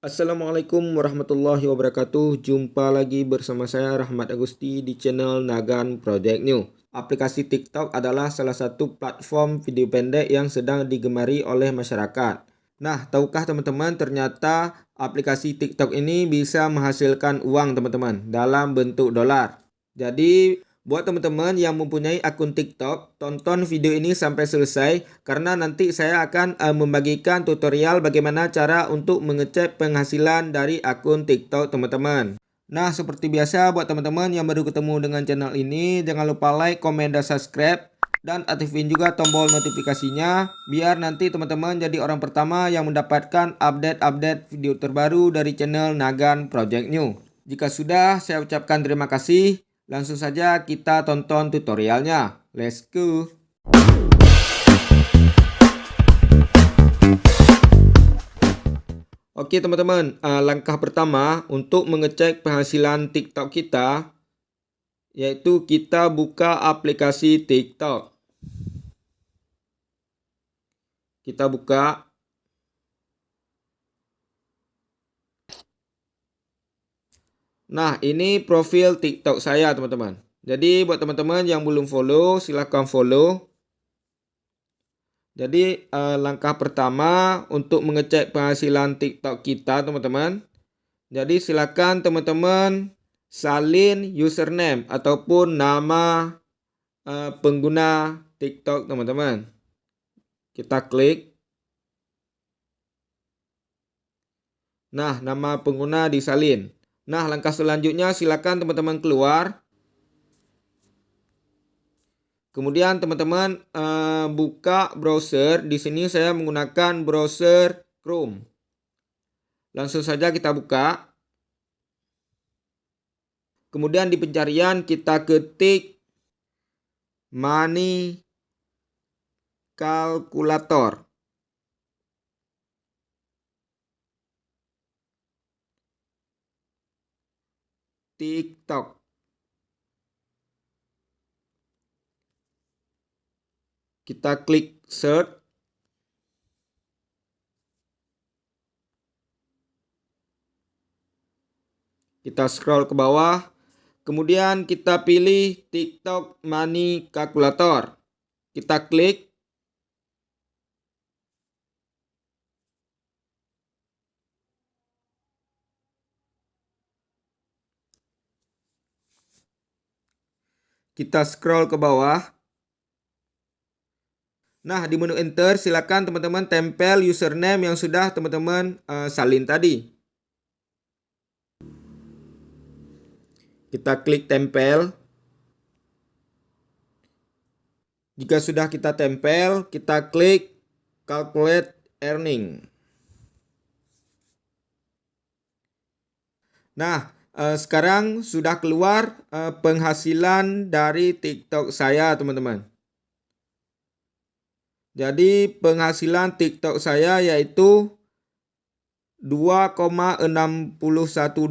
Assalamualaikum warahmatullahi wabarakatuh. Jumpa lagi bersama saya Rahmat Agusti di channel Nagan Project New. Aplikasi TikTok adalah salah satu platform video pendek yang sedang digemari oleh masyarakat. Nah, tahukah teman-teman ternyata aplikasi TikTok ini bisa menghasilkan uang teman-teman dalam bentuk dolar. Jadi buat teman-teman yang mempunyai akun TikTok, tonton video ini sampai selesai karena nanti saya akan membagikan tutorial bagaimana cara untuk mengecek penghasilan dari akun TikTok teman-teman. Nah, seperti biasa buat teman-teman yang baru ketemu dengan channel ini, jangan lupa like, komen, dan subscribe. Dan aktifin juga tombol notifikasinya biar nanti teman-teman jadi orang pertama yang mendapatkan update-update video terbaru dari channel Nagan Project New. Jika sudah, saya ucapkan terima kasih. Langsung saja kita tonton tutorialnya. Let's go! Oke teman-teman, langkah pertama untuk mengecek penghasilan TikTok kita, yaitu kita buka aplikasi TikTok. Kita buka. Nah, ini profil TikTok saya, teman-teman. Jadi, buat teman-teman yang belum follow, silahkan follow. Jadi, langkah pertama untuk mengecek penghasilan TikTok kita, teman-teman. Jadi, silakan teman-teman salin username ataupun nama pengguna TikTok, teman-teman. Kita klik. Nah, nama pengguna disalin. Nah, langkah selanjutnya silakan teman-teman keluar. Kemudian teman-teman buka browser. Di sini saya menggunakan browser Chrome. Langsung saja kita buka. Kemudian di pencarian kita ketik Money Calculator. TikTok. Kita klik search. Kita scroll ke bawah. Kemudian kita pilih TikTok Money Calculator. Kita klik. Kita scroll ke bawah. Nah, di menu enter silakan teman-teman tempel username yang sudah teman-teman salin tadi. Kita klik tempel. Jika sudah kita tempel, kita klik calculate earning. Nah, sekarang sudah keluar penghasilan dari TikTok saya, teman-teman. Jadi penghasilan TikTok saya yaitu 2,61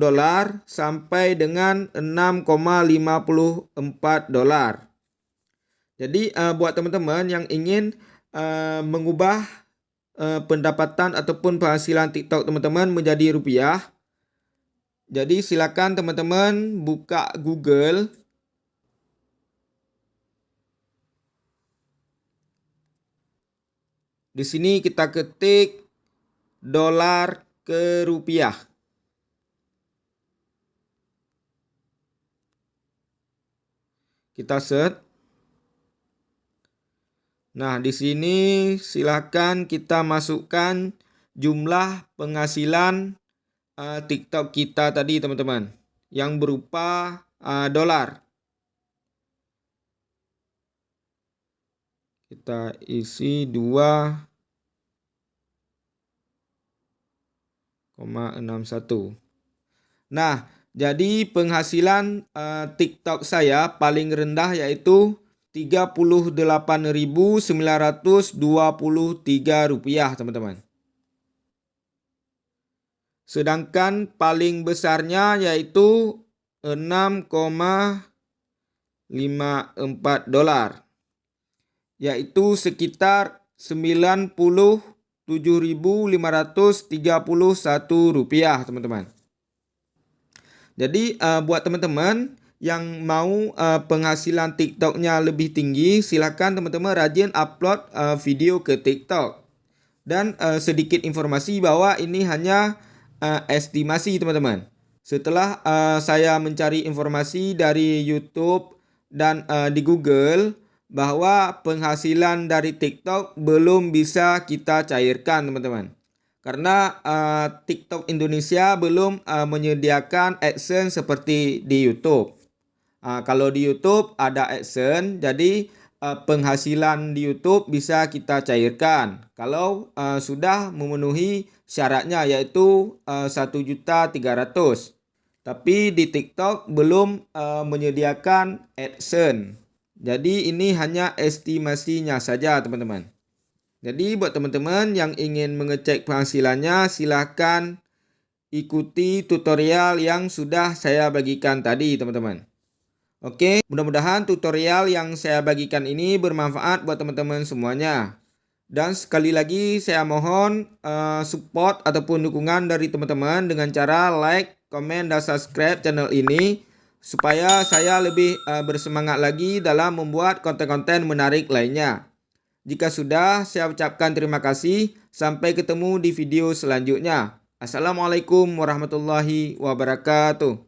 dolar sampai dengan 6,54 dolar. Jadi buat teman-teman yang ingin mengubah pendapatan ataupun penghasilan TikTok teman-teman menjadi rupiah, jadi silakan teman-teman buka Google. Di sini kita ketik dolar ke rupiah. Kita search. Nah, di sini silakan kita masukkan jumlah penghasilan TikTok kita tadi, teman-teman, yang berupa dolar. Kita isi 2,61. Nah, jadi penghasilan TikTok saya paling rendah yaitu Rp38.923, teman-teman. Sedangkan paling besarnya yaitu 6,54 dolar. Yaitu sekitar 90 Rp7.531, teman-teman. Jadi buat teman-teman yang mau penghasilan TikToknya lebih tinggi, silakan teman-teman rajin upload video ke TikTok. Dan sedikit informasi bahwa ini hanya estimasi, teman-teman. Setelah saya mencari informasi dari YouTube dan di Google, bahwa penghasilan dari TikTok belum bisa kita cairkan, teman-teman. Karena TikTok Indonesia belum menyediakan AdSense seperti di YouTube. Kalau di YouTube ada AdSense, jadi penghasilan di YouTube bisa kita cairkan. Kalau sudah memenuhi syaratnya, yaitu 1.300.000. Tapi di TikTok belum menyediakan AdSense. Jadi ini hanya estimasinya saja, teman-teman. Jadi buat teman-teman yang ingin mengecek penghasilannya, silahkan ikuti tutorial yang sudah saya bagikan tadi, teman-teman. Oke, mudah-mudahan tutorial yang saya bagikan ini bermanfaat buat teman-teman semuanya. Dan sekali lagi saya mohon support ataupun dukungan dari teman-teman dengan cara like, komen, dan subscribe channel ini supaya saya lebih bersemangat lagi dalam membuat konten-konten menarik lainnya. Jika sudah, saya ucapkan terima kasih. Sampai ketemu di video selanjutnya. Assalamualaikum warahmatullahi wabarakatuh.